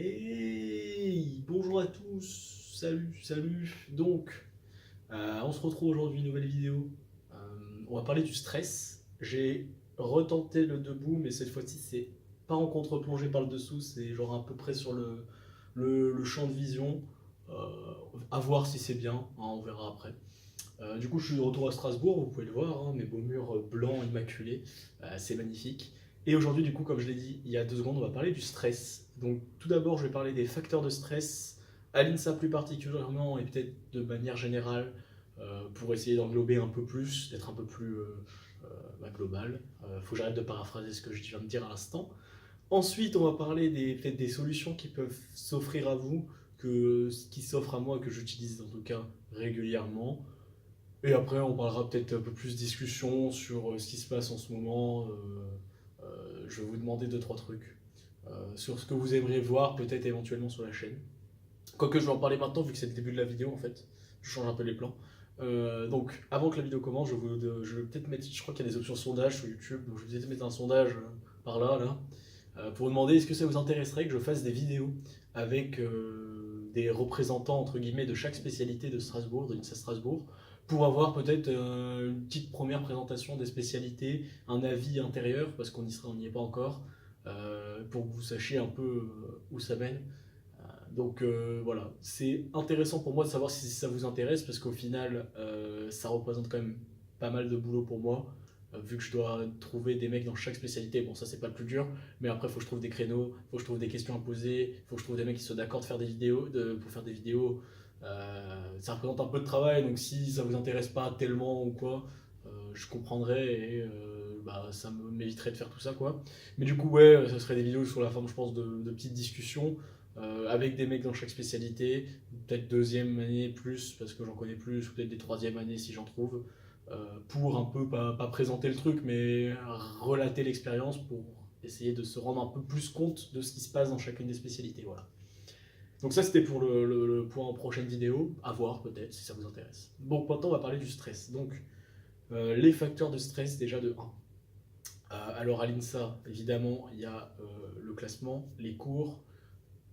Hey, bonjour à tous, salut. Donc, on se retrouve aujourd'hui, nouvelle vidéo. Euh, on va parler du stress. J'ai retenté le debout, mais cette fois-ci, c'est pas en contre-plongée par le dessous, c'est genre à peu près sur le champ de vision. Euh, à voir si c'est bien, hein, on verra après. Du coup, je suis de retour à Strasbourg, vous pouvez le voir, hein, mes beaux murs blancs immaculés, c'est magnifique. Et aujourd'hui, du coup, comme je l'ai dit il y a 2 secondes, on va parler du stress. Donc, tout d'abord, je vais parler des facteurs de stress, à l'INSA plus particulièrement, et peut-être de manière générale, pour essayer d'englober un peu plus, d'être un peu plus global. Faut que j'arrête de paraphraser ce que je viens de dire à l'instant. Ensuite, on va parler peut-être des solutions qui peuvent s'offrir à vous, qui s'offrent à moi, que j'utilise en tout cas régulièrement. Et après, on parlera peut-être un peu plus discussion sur ce qui se passe en ce moment. Je vais vous demander 2 3 trucs sur ce que vous aimeriez voir, peut-être éventuellement sur la chaîne. Quoique je vais en parler maintenant, vu que c'est le début de la vidéo en fait. Je change un peu les plans. Donc, avant que la vidéo commence, je vais peut-être mettre. Je crois qu'il y a des options sondage sur YouTube, donc je vais peut-être mettre un sondage par là, pour vous demander est-ce que ça vous intéresserait que je fasse des vidéos avec des représentants entre guillemets de chaque spécialité de Strasbourg, de l'INSA Strasbourg, pour avoir peut-être une petite première présentation des spécialités, un avis intérieur, parce on n'y est pas encore, pour que vous sachiez un peu où ça mène. Donc voilà, c'est intéressant pour moi de savoir si ça vous intéresse, parce qu'au final, ça représente quand même pas mal de boulot pour moi, vu que je dois trouver des mecs dans chaque spécialité. Bon, ça c'est pas le plus dur, mais après il faut que je trouve des créneaux, il faut que je trouve des questions à poser, il faut que je trouve des mecs qui soient d'accord de faire des vidéos, pour faire des vidéos. Ça représente un peu de travail, donc si ça vous intéresse pas tellement ou quoi, je comprendrais et ça m'éviterait de faire tout ça quoi. Mais du coup, ouais, ça serait des vidéos sur la forme, je pense, de petites discussions avec des mecs dans chaque spécialité, peut-être deuxième année plus, parce que j'en connais plus, ou peut-être des troisième années si j'en trouve, pour un peu, pas présenter le truc, mais relater l'expérience pour essayer de se rendre un peu plus compte de ce qui se passe dans chacune des spécialités. Voilà. Donc ça c'était pour le point en prochaine vidéo, à voir peut-être si ça vous intéresse. Bon, maintenant on va parler du stress. Donc les facteurs de stress déjà de 1. Alors à l'INSA, évidemment, il y a le classement, les cours,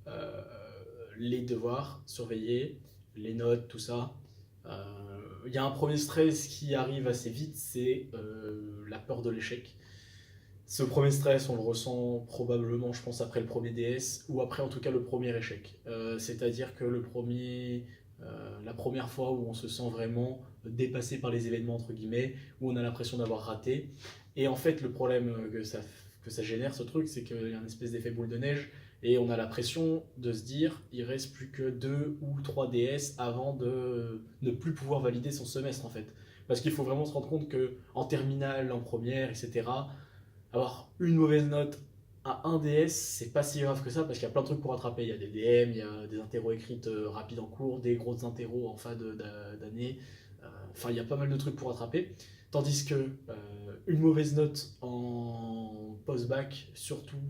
euh, les devoirs surveillés, les notes, tout ça. Il y a un premier stress qui arrive assez vite, c'est la peur de l'échec. Ce premier stress, on le ressent probablement, je pense, après le premier DS, ou après en tout cas le premier échec. C'est-à-dire que la première fois où on se sent vraiment dépassé par les événements, entre guillemets, où on a l'impression d'avoir raté. Et en fait, le problème que ça génère, ce truc, c'est qu'il y a une espèce d'effet boule de neige, et on a la pression de se dire, il reste plus que 2 ou 3 DS avant de ne plus pouvoir valider son semestre, en fait. Parce qu'il faut vraiment se rendre compte que en terminale, en première, etc., avoir une mauvaise note à un DS, c'est pas si grave que ça parce qu'il y a plein de trucs pour rattraper. Il y a des DM, il y a des interros écrites rapides en cours, des grosses interros en fin d'année. Enfin, il y a pas mal de trucs pour rattraper. Tandis que une mauvaise note en post-bac, surtout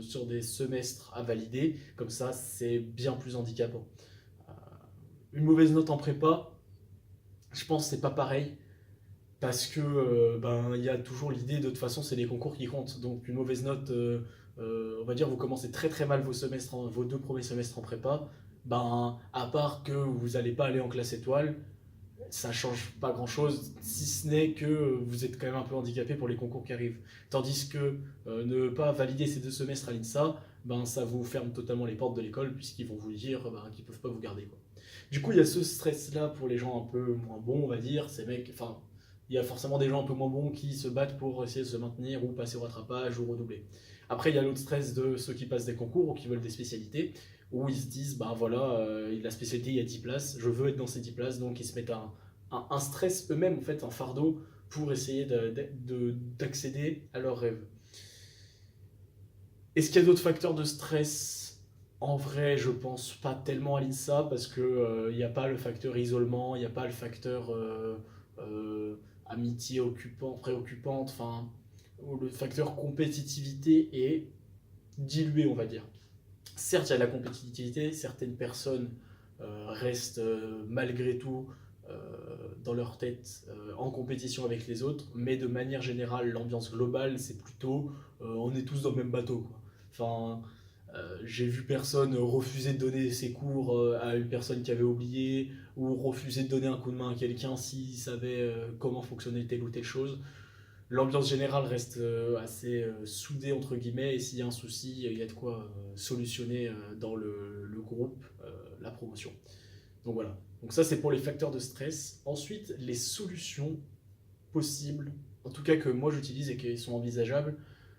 sur des semestres à valider, comme ça, c'est bien plus handicapant. Euh, une mauvaise note en prépa, je pense que c'est pas pareil parce que il y a toujours l'idée de toute façon c'est les concours qui comptent. Donc une mauvaise note, on va dire vous commencez très très mal vos 2 premiers semestres en prépa, à part que vous n'allez pas aller en classe étoile, ça change pas grand chose, si ce n'est que vous êtes quand même un peu handicapé pour les concours qui arrivent. Tandis que ne pas valider ces 2 semestres à l'INSA, ça vous ferme totalement les portes de l'école puisqu'ils vont vous dire qu'ils peuvent pas vous garder quoi. Du coup, il y a ce stress-là pour les gens un peu moins bons, on va dire. Ces mecs, enfin, il y a forcément des gens un peu moins bons qui se battent pour essayer de se maintenir ou passer au rattrapage ou redoubler. Après, il y a l'autre stress de ceux qui passent des concours ou qui veulent des spécialités, où ils se disent, voilà, la spécialité, il y a 10 places, je veux être dans ces 10 places, donc ils se mettent un stress eux-mêmes, en fait, un fardeau pour essayer d'accéder à leurs rêves. Est-ce qu'il y a d'autres facteurs de stress? En vrai, je pense pas tellement à l'INSA parce que il n'y a pas le facteur isolement, il n'y a pas le facteur amitié préoccupante, enfin, le facteur compétitivité est dilué, on va dire. Certes, il y a de la compétitivité, certaines personnes restent malgré tout euh, dans leur tête en compétition avec les autres, mais de manière générale, l'ambiance globale, c'est plutôt on est tous dans le même bateau, quoi. Enfin, J'ai vu personne refuser de donner ses cours à une personne qui avait oublié, ou refuser de donner un coup de main à quelqu'un s'il savait comment fonctionnait telle ou telle chose. L'ambiance générale reste assez soudée entre guillemets, et s'il y a un souci, il y a de quoi solutionner dans le groupe la promotion. Donc voilà. Donc ça c'est pour les facteurs de stress. Ensuite, les solutions possibles, en tout cas que moi j'utilise et qui sont envisageables,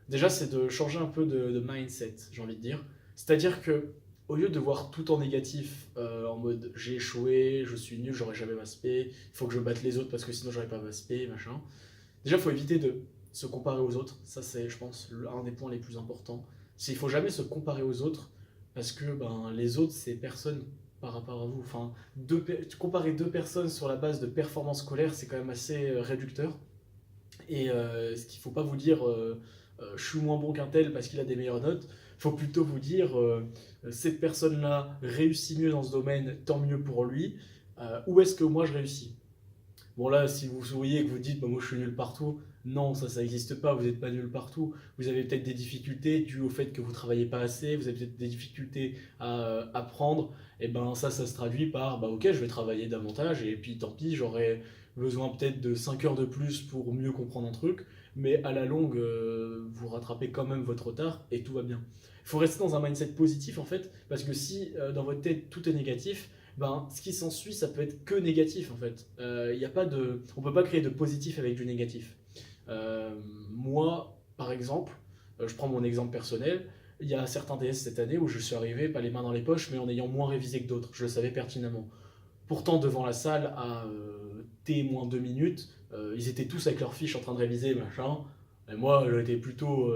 déjà c'est de changer un peu de mindset, j'ai envie de dire. C'est-à-dire que au lieu de voir tout en négatif, en mode j'ai échoué, je suis nul, j'aurai jamais ma spé, il faut que je batte les autres parce que sinon j'aurai pas ma spé, machin. Déjà, il faut éviter de se comparer aux autres. Ça, c'est, je pense, un des points les plus importants. Il ne faut jamais se comparer aux autres parce que ben, les autres, c'est personne par rapport à vous. Enfin, comparer deux personnes sur la base de performance scolaire, c'est quand même assez réducteur. Et ce qu'il ne faut pas vous dire, je suis moins bon qu'un tel parce qu'il a des meilleures notes. Il faut plutôt vous dire, cette personne-là réussit mieux dans ce domaine, tant mieux pour lui. Où est-ce que moi je réussis? Bon là, si vous souriez et que vous dites bah, moi je suis nul partout, non, ça n'existe pas, vous n'êtes pas nul partout. Vous avez peut-être des difficultés dues au fait que vous ne travaillez pas assez, vous avez peut-être des difficultés à apprendre, et ben ça se traduit par bah ok, je vais travailler davantage, et puis tant pis, j'aurai besoin peut-être de 5 heures de plus pour mieux comprendre un truc, mais à la longue, vous rattrapez quand même votre retard et tout va bien. Il faut rester dans un mindset positif en fait, parce que si dans votre tête tout est négatif, ben, ce qui s'ensuit, ça peut être que négatif en fait. Y a pas de, on peut pas créer de positif avec du négatif. Moi, par exemple, je prends mon exemple personnel, il y a certains DS cette année où je suis arrivé, pas les mains dans les poches, mais en ayant moins révisé que d'autres, je le savais pertinemment. Pourtant, devant la salle, à T-2 minutes, ils étaient tous avec leurs fiches en train de réviser, machin. Et moi, j'étais plutôt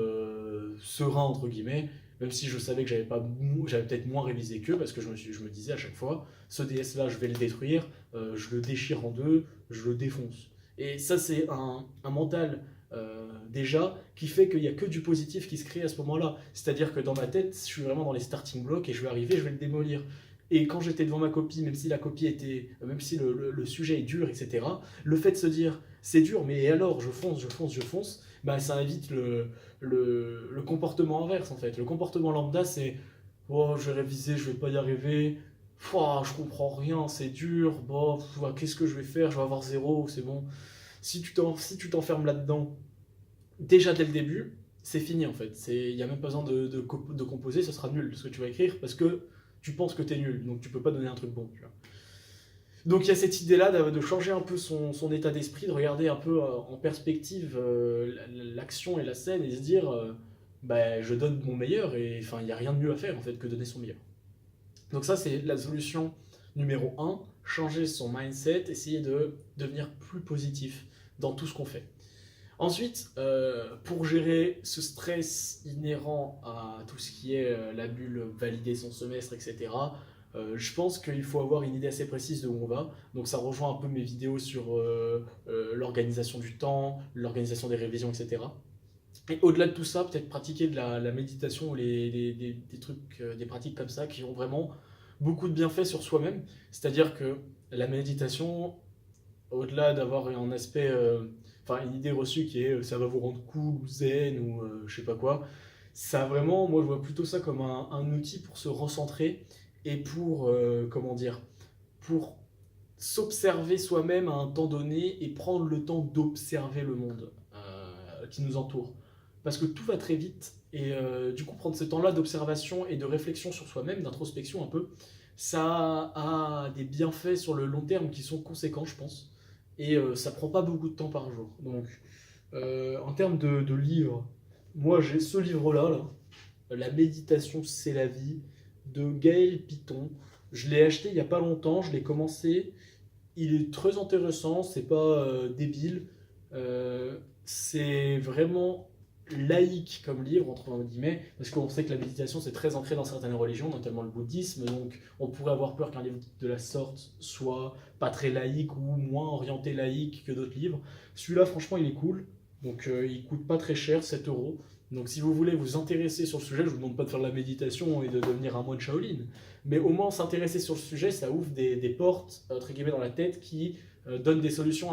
serein, entre guillemets, même si je savais que j'avais peut-être moins révisé qu'eux, parce que je me disais à chaque fois, ce DS-là, je vais le détruire, je le déchire en deux, je le défonce. Et ça, c'est un mental déjà qui fait qu'il n'y a que du positif qui se crée à ce moment-là. C'est-à-dire que dans ma tête, je suis vraiment dans les starting blocks et je vais arriver, je vais le démolir. Et quand j'étais devant ma copie, même si la copie était, même si le sujet est dur, etc., le fait de se dire c'est dur, mais alors je fonce, je fonce, je fonce, bah, ça évite le comportement inverse en fait. Le comportement lambda, c'est oh, je vais réviser, je vais pas y arriver, pouah, je comprends rien, c'est dur, bon, qu'est-ce que je vais faire, je vais avoir zéro, c'est bon. Si tu t'enfermes là-dedans, déjà dès le début, c'est fini en fait. Il n'y a même pas besoin de composer, ce sera nul ce que tu vas écrire parce que tu penses que tu es nul, donc tu peux pas donner un truc bon. Tu vois. Donc il y a cette idée-là de changer un peu son état d'esprit, de regarder un peu en perspective l'action et la scène et se dire bah, je donne mon meilleur et enfin il n'y a rien de mieux à faire en fait que donner son meilleur. Donc ça c'est la solution numéro un, changer son mindset, essayer de devenir plus positif dans tout ce qu'on fait. Ensuite, pour gérer ce stress inhérent à tout ce qui est la bulle, valider son semestre, etc., je pense qu'il faut avoir une idée assez précise de où on va. Donc ça rejoint un peu mes vidéos sur l'organisation du temps, l'organisation des révisions, etc. Et au-delà de tout ça, peut-être pratiquer de la méditation ou des trucs, des pratiques comme ça qui ont vraiment beaucoup de bienfaits sur soi-même. C'est-à-dire que la méditation, au-delà d'avoir un aspect, enfin une idée reçue qui est ça va vous rendre cool ou zen ou je sais pas quoi, ça vraiment, moi je vois plutôt ça comme un outil pour se recentrer et pour, comment dire, pour s'observer soi-même à un temps donné et prendre le temps d'observer le monde qui nous entoure. Parce que tout va très vite et du coup prendre ce temps-là d'observation et de réflexion sur soi-même, d'introspection un peu, ça a des bienfaits sur le long terme qui sont conséquents je pense. Et ça prend pas beaucoup de temps par jour. Donc en termes de livres, moi j'ai ce livre-là, là, La méditation c'est la vie, de Gaël Piton. Je l'ai acheté il y a pas longtemps, je l'ai commencé. Il est très intéressant, c'est pas débile. C'est vraiment laïque comme livre, entre guillemets, parce qu'on sait que la méditation c'est très ancré dans certaines religions, notamment le bouddhisme, donc on pourrait avoir peur qu'un livre de la sorte soit pas très laïque ou moins orienté laïque que d'autres livres. Celui-là, franchement, il est cool, donc il coûte pas très cher, 7 euros. Donc si vous voulez vous intéresser sur le sujet, je vous demande pas de faire de la méditation et de devenir un moine Shaolin, mais au moins s'intéresser sur le sujet, ça ouvre des portes, entre guillemets, dans la tête qui donnent des solutions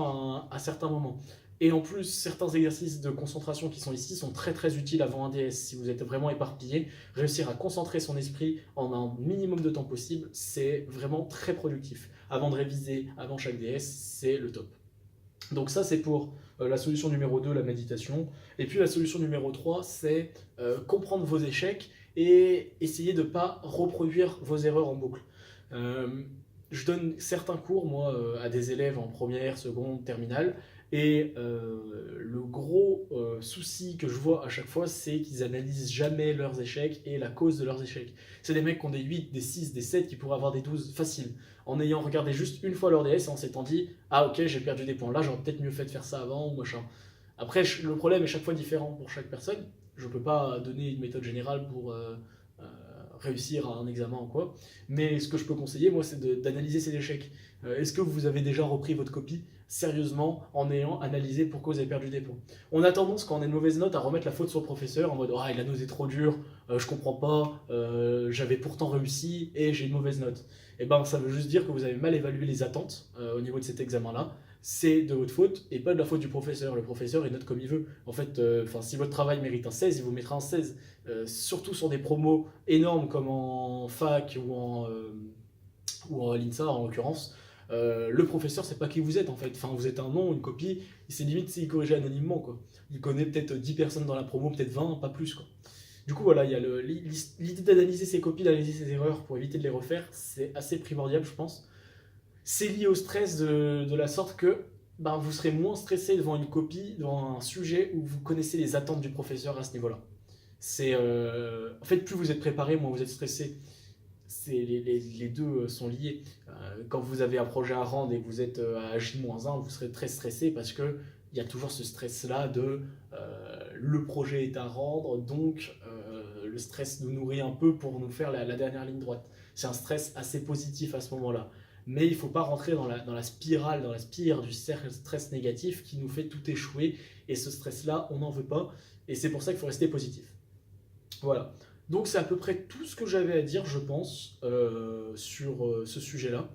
à certains moments. Et en plus, certains exercices de concentration qui sont ici sont très très utiles avant un DS. Si vous êtes vraiment éparpillé, réussir à concentrer son esprit en un minimum de temps possible, c'est vraiment très productif. Avant de réviser, avant chaque DS, c'est le top. Donc ça, c'est pour la solution numéro 2, la méditation. Et puis la solution numéro 3, c'est comprendre vos échecs et essayer de ne pas reproduire vos erreurs en boucle. Euh, je donne certains cours, moi, à des élèves en première, seconde, terminale, et le gros souci que je vois à chaque fois, c'est qu'ils analysent jamais leurs échecs et la cause de leurs échecs. C'est des mecs qui ont des 8, des 6, des 7, qui pourraient avoir des 12 faciles, en ayant regardé juste une fois leur DS et en s'étant dit ah ok, j'ai perdu des points là, j'aurais peut-être mieux fait de faire ça avant ou machin. Après, le problème est chaque fois différent pour chaque personne. Je ne peux pas donner une méthode générale pour euh, réussir à un examen ou quoi. Mais ce que je peux conseiller, moi, c'est d'analyser ces échecs. Est-ce que vous avez déjà repris votre copie sérieusement en ayant analysé pourquoi vous avez perdu des points? On a tendance, quand on a une mauvaise note, à remettre la faute sur le professeur en mode ah, il a nosé trop dur, je comprends pas, j'avais pourtant réussi et j'ai une mauvaise note. Et ben, ça veut juste dire que vous avez mal évalué les attentes au niveau de cet examen-là. C'est de votre faute et pas de la faute du professeur. Le professeur, il note comme il veut. En fait, si votre travail mérite un 16, il vous mettra un 16. Surtout sur des promos énormes comme en fac ou en l'INSA en l'occurrence. Le professeur, c'est pas qui vous êtes en fait. Enfin, vous êtes un nom, une copie. C'est limite s'il corrigeait anonymement, quoi. Il connaît peut-être 10 personnes dans la promo, peut-être 20, pas plus, quoi. Du coup, voilà, il y a l'idée d'analyser ses copies, d'analyser ses erreurs pour éviter de les refaire. C'est assez primordial, je pense. C'est lié au stress de la sorte que ben, vous serez moins stressé devant une copie, devant un sujet où vous connaissez les attentes du professeur à ce niveau-là. En fait, plus vous êtes préparé, moins vous êtes stressé. Les deux sont liés. Quand vous avez un projet à rendre et que vous êtes à J-1, vous serez très stressé parce que il y a toujours ce stress-là de le projet est à rendre, donc le stress nous nourrit un peu pour nous faire la dernière ligne droite. C'est un stress assez positif à ce moment-là. Mais il ne faut pas rentrer dans la spirale, dans la spire du stress négatif qui nous fait tout échouer. Et ce stress-là, on n'en veut pas. Et c'est pour ça qu'il faut rester positif. Voilà. Donc c'est à peu près tout ce que j'avais à dire, je pense, sur ce sujet-là.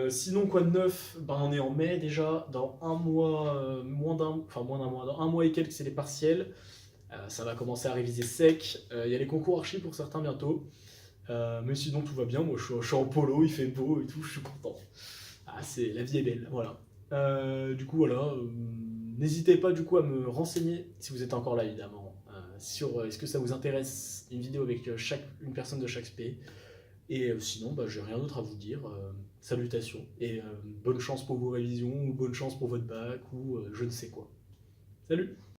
Sinon, quoi de neuf? Ben, on est en mai déjà. Dans un mois, moins d'un mois, dans un mois et quelques, c'est les partiels. Ça va commencer à réviser sec. Il y a les concours archi pour certains bientôt. Mais sinon, tout va bien. Moi, je suis en polo, il fait beau et tout, je suis content. Ah, la vie est belle, voilà. Du coup, voilà. N'hésitez pas du coup à me renseigner, si vous êtes encore là évidemment, sur est-ce que ça vous intéresse une vidéo avec une personne de chaque spé. Et sinon, bah, j'ai rien d'autre à vous dire. Salutations et bonne chance pour vos révisions, ou bonne chance pour votre bac, ou je ne sais quoi. Salut!